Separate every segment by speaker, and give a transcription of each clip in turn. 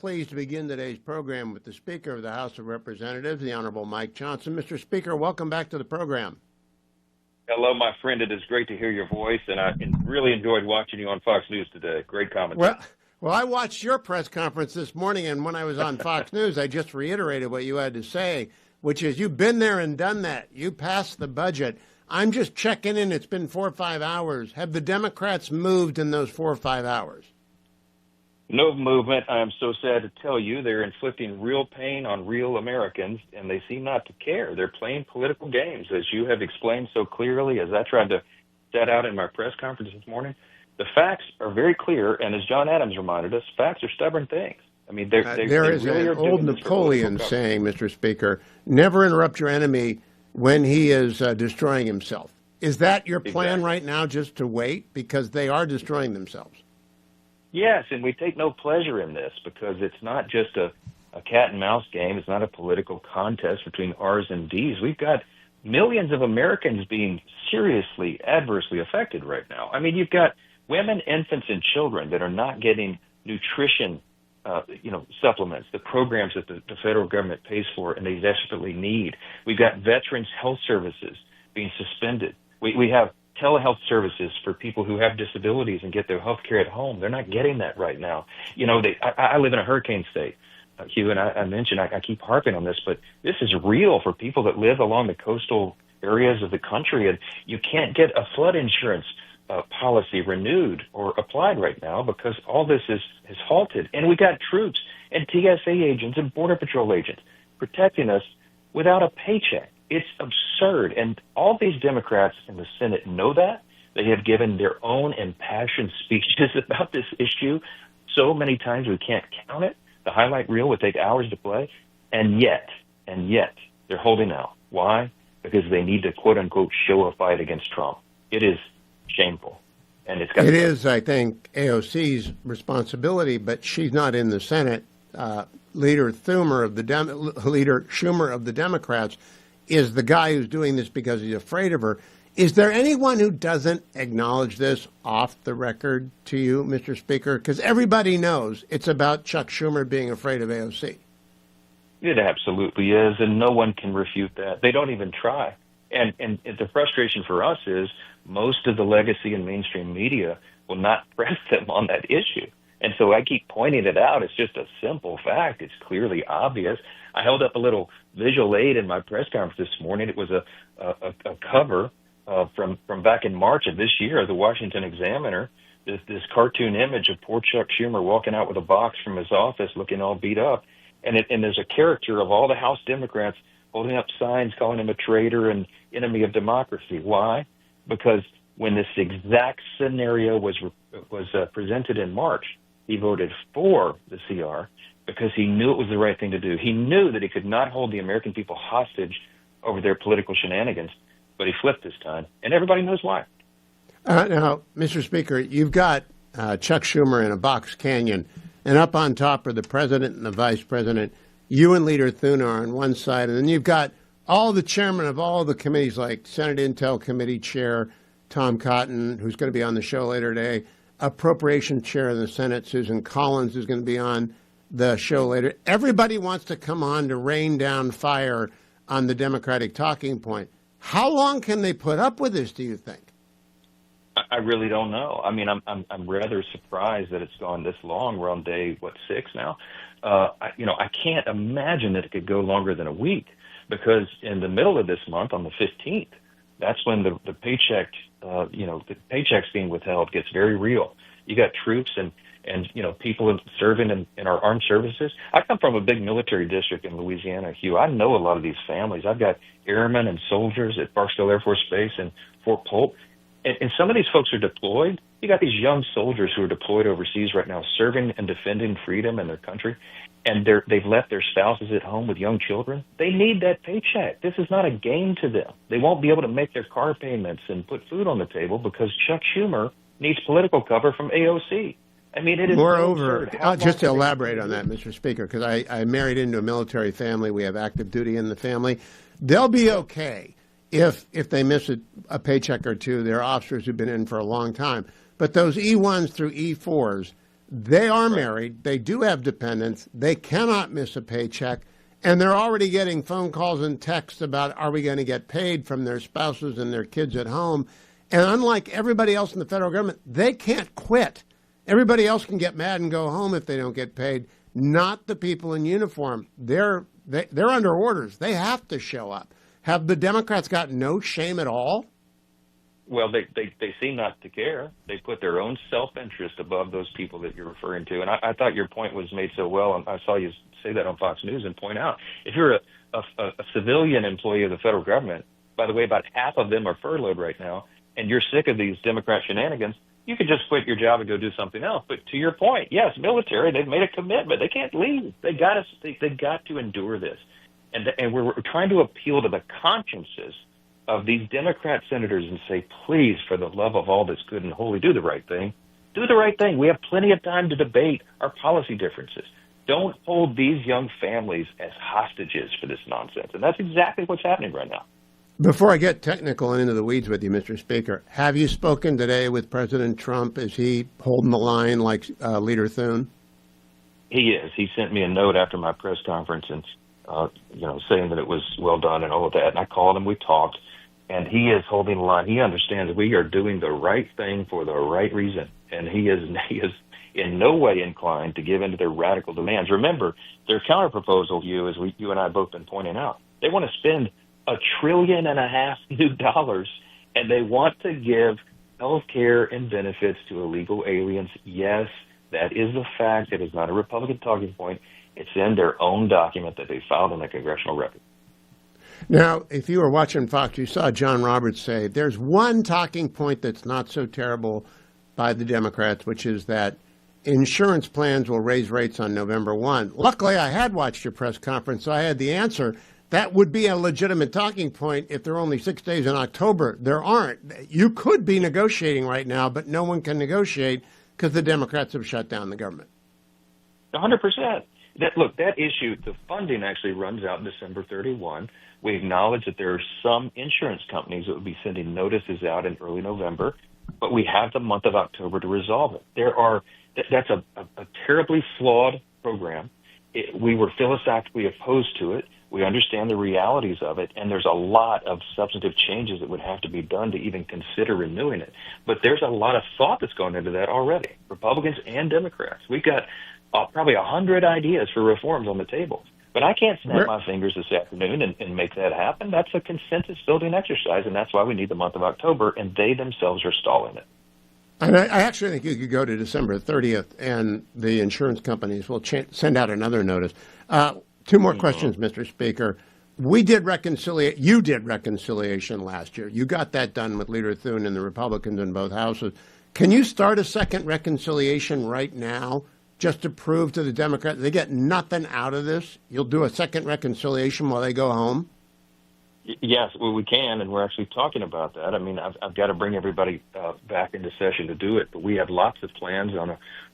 Speaker 1: Pleased to begin today's program with the Speaker of the House of Representatives, the Honorable Mike Johnson. Mr. Speaker, welcome back to the program.
Speaker 2: Hello, my friend. It is great to hear your voice, and I really enjoyed watching you on Fox News today. Great commentary.
Speaker 1: Well, I watched your press conference this morning, and when I was on Fox News, I just reiterated what you had to say, which is you've been there and done that. You passed the budget. I'm just checking in. It's been 4 or 5 hours. Have the Democrats moved in those 4 or 5 hours?
Speaker 2: No movement. I am so sad to tell you they're inflicting real pain on real Americans, and they seem not to care. They're playing political games, as you have explained so clearly, as I tried to set out in my press conference this morning. The facts are very clear, and as John Adams reminded us, facts are stubborn things. I mean, there is
Speaker 1: really
Speaker 2: an
Speaker 1: old Napoleon saying, Mr. Speaker, never interrupt your enemy when he is destroying himself. Is that your plan right now, just to wait? Because they are destroying themselves.
Speaker 2: Yes, and we take no pleasure in this because it's not just a cat and mouse game. It's not a political contest between R's and D's. We've got millions of Americans being seriously, adversely affected right now. I mean, you've got women, infants, and children that are not getting nutrition, supplements, the programs that the federal government pays for and they desperately need. We've got veterans' health services being suspended. We have telehealth services for people who have disabilities and get their health care at home. They're not getting that right now. You know, I live in a hurricane state, Hugh, and I mentioned, I keep harping on this, but this is real for people that live along the coastal areas of the country, and you can't get a flood insurance policy renewed or applied right now because all this is halted. And we got troops and TSA agents and Border Patrol agents protecting us without a paycheck. It's absurd. And all these Democrats in the Senate know that. They have given their own impassioned speeches about this issue so many times we can't count it. The highlight reel would take hours to play. And yet, they're holding out. Why? Because they need to, quote unquote, show a fight against Trump. It is shameful. And it is,
Speaker 1: I think, AOC's responsibility, but she's not in the Senate. Leader Schumer of the Democrats is the guy who's doing this because he's afraid of her. Is there anyone who doesn't acknowledge this off the record to you, Mr. Speaker? Because everybody knows it's about Chuck Schumer being afraid of AOC.
Speaker 2: It absolutely is, and no one can refute that. They don't even try. And the frustration for us is most of the legacy and mainstream media will not press them on that issue. And so I keep pointing it out. It's just a simple fact. It's clearly obvious. I held up a little visual aid in my press conference this morning. It was a cover from back in March of this year, the Washington Examiner, this cartoon image of poor Chuck Schumer walking out with a box from his office looking all beat up. And there's a caricature of all the House Democrats holding up signs calling him a traitor and enemy of democracy. Why? Because when this exact scenario was presented in March, he voted for the CR because he knew it was the right thing to do. He knew that he could not hold the American people hostage over their political shenanigans, but he flipped this time, and everybody knows why.
Speaker 1: Now, Mr. Speaker, you've got Chuck Schumer in a box canyon, and up on top are the president and the vice president. You and Leader Thune are on one side, and then you've got all the chairmen of all the committees, like Senate Intel Committee Chair Tom Cotton, who's going to be on the show later today, Appropriation Chair of the Senate Susan Collins, who's going to be on the show later. Everybody wants to come on to rain down fire on the Democratic talking point. How long can they put up with this, do you think?
Speaker 2: I really don't know. I mean, I'm rather surprised that it's gone this long. We're on day, 6 now? I can't imagine that it could go longer than a week because in the middle of this month, on the 15th, that's when the paychecks being withheld gets very real. You got troops and people serving in our armed services. I come from a big military district in Louisiana, Hugh. I know a lot of these families. I've got airmen and soldiers at Barksdale Air Force Base and Fort Polk. And some of these folks are deployed. You got these young soldiers who are deployed overseas right now, serving and defending freedom in their country, and they've left their spouses at home with young children. They need that paycheck. This is not a game to them. They won't be able to make their car payments and put food on the table because Chuck Schumer needs political cover from AOC. I mean, it is.
Speaker 1: Moreover, just to elaborate on that, Mr. Speaker, because I married into a military family. We have active duty in the family. They'll be okay if they miss a paycheck or two. They're officers who've been in for a long time. But those E1s through E4s, They are
Speaker 2: Right.
Speaker 1: married. They do have dependents. They cannot miss a paycheck. And they're already getting phone calls and texts about, are we going to get paid from their spouses and their kids at home? And unlike everybody else in the federal government, they can't quit. Everybody else can get mad and go home if they don't get paid. Not the people in uniform. They're under orders. They have to show up. Have the Democrats got no shame at all?
Speaker 2: Well, they seem not to care. They put their own self-interest above those people that you're referring to. And I thought your point was made so well, and I saw you say that on Fox News and point out, if you're a civilian employee of the federal government, by the way, about half of them are furloughed right now, and you're sick of these Democrat shenanigans, you could just quit your job and go do something else. But to your point, yes, military, they've made a commitment. They can't leave. They got to endure this. And we're trying to appeal to the consciences of these Democrat senators and say, please, for the love of all that's good and holy, do the right thing. Do the right thing. We have plenty of time to debate our policy differences. Don't hold these young families as hostages for this nonsense. And that's exactly what's happening right now.
Speaker 1: Before I get technical and into the weeds with you, Mr. Speaker, have you spoken today with President Trump? Is he holding the line like Leader Thune?
Speaker 2: He is. He sent me a note after my press conference and, saying that it was well done and all of that. And I called him. We talked. And he is holding the line. He understands we are doing the right thing for the right reason. And he is in no way inclined to give in to their radical demands. Remember, their counterproposal, Hugh, as you and I have both been pointing out, they want to spend $1.5 trillion new dollars, and they want to give health care and benefits to illegal aliens. Yes, that is a fact. It is not a Republican talking point. It's in their own document that they filed in the congressional record.
Speaker 1: Now, if you were watching Fox, you saw John Roberts say there's one talking point that's not so terrible by the Democrats, which is that insurance plans will raise rates on November 1. Luckily, I had watched your press conference, so I had the answer. That would be a legitimate talking point if there are only 6 days in October. There aren't. You could be negotiating right now, but no one can negotiate because the Democrats have shut down the government.
Speaker 2: 100%. That issue, the funding actually runs out December 31. We acknowledge that there are some insurance companies that would be sending notices out in early November, but we have the month of October to resolve it. That's a terribly flawed program. We were philosophically opposed to it. We understand the realities of it, and there's a lot of substantive changes that would have to be done to even consider renewing it. But there's a lot of thought that's going into that already, Republicans and Democrats. We've got probably 100 ideas for reforms on the table. But I can't snap my fingers this afternoon and make that happen. That's a consensus-building exercise, and that's why we need the month of October, and they themselves are stalling it.
Speaker 1: And I actually think you could go to December 30th, and the insurance companies will send out another notice. Two more questions, Mr. Speaker. You did reconciliation last year. You got that done with Leader Thune and the Republicans in both houses. Can you start a second reconciliation right now just to prove to the Democrats they get nothing out of this? You'll do a second reconciliation while they go home?
Speaker 2: Yes, well, we can, and we're actually talking about that. I mean, I've got to bring everybody back into session to do it, but we have lots of plans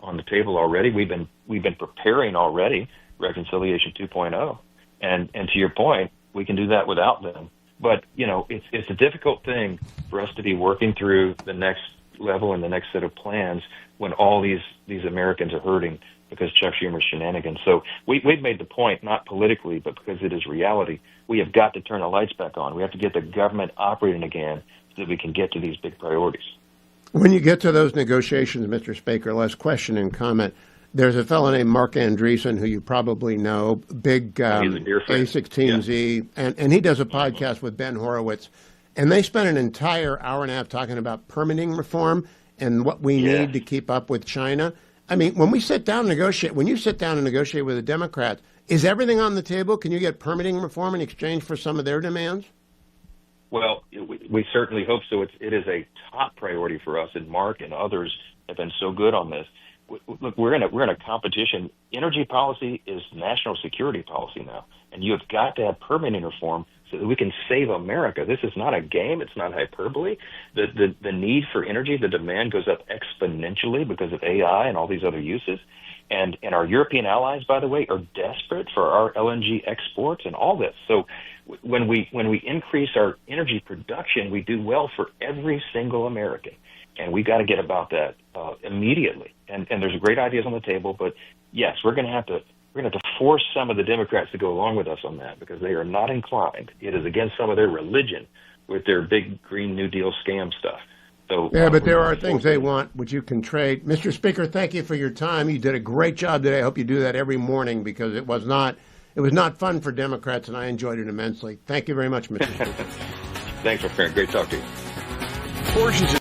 Speaker 2: on the table already. We've been preparing already Reconciliation 2.0, and to your point, we can do that without them. But it's a difficult thing for us to be working through the next level and the next set of plans when all these Americans are hurting because Chuck Schumer's shenanigans. So we've made the point, not politically, but because it is reality. We have got to turn the lights back on. We have to get the government operating again so that we can get to these big priorities.
Speaker 1: When you get to those negotiations, Mr. Speaker, last question and comment. There's a fellow named Mark Andreessen, who you probably know, big A16Z, and he does a podcast with Ben Horowitz. And they spent an entire hour and a half talking about permitting reform and what we need to keep up with China. I mean, when you sit down and negotiate with the Democrats, is everything on the table? Can you get permitting reform in exchange for some of their demands?
Speaker 2: Well, we certainly hope so. It is a top priority for us, and Mark and others have been so good on this. Look, we're in a competition. Energy policy is national security policy now, and you have got to have permitting reform so that we can save America. This is not a game. It's not hyperbole. The need for energy, the demand goes up exponentially because of AI and all these other uses. And our European allies, by the way, are desperate for our LNG exports and all this. So when we increase our energy production, we do well for every single American. And we got to get about that immediately. And there's great ideas on the table, but yes, we're going to have to force some of the Democrats to go along with us on that because they are not inclined. It is against some of their religion with their big Green New Deal scam stuff. So
Speaker 1: yeah, but there are things they want which you can trade. Mr. Speaker, thank you for your time. You did a great job today. I hope you do that every morning because it was not fun for Democrats, and I enjoyed it immensely. Thank you very much, Mr. Speaker.
Speaker 2: Thanks, my friend. Great talk to you.
Speaker 3: Portions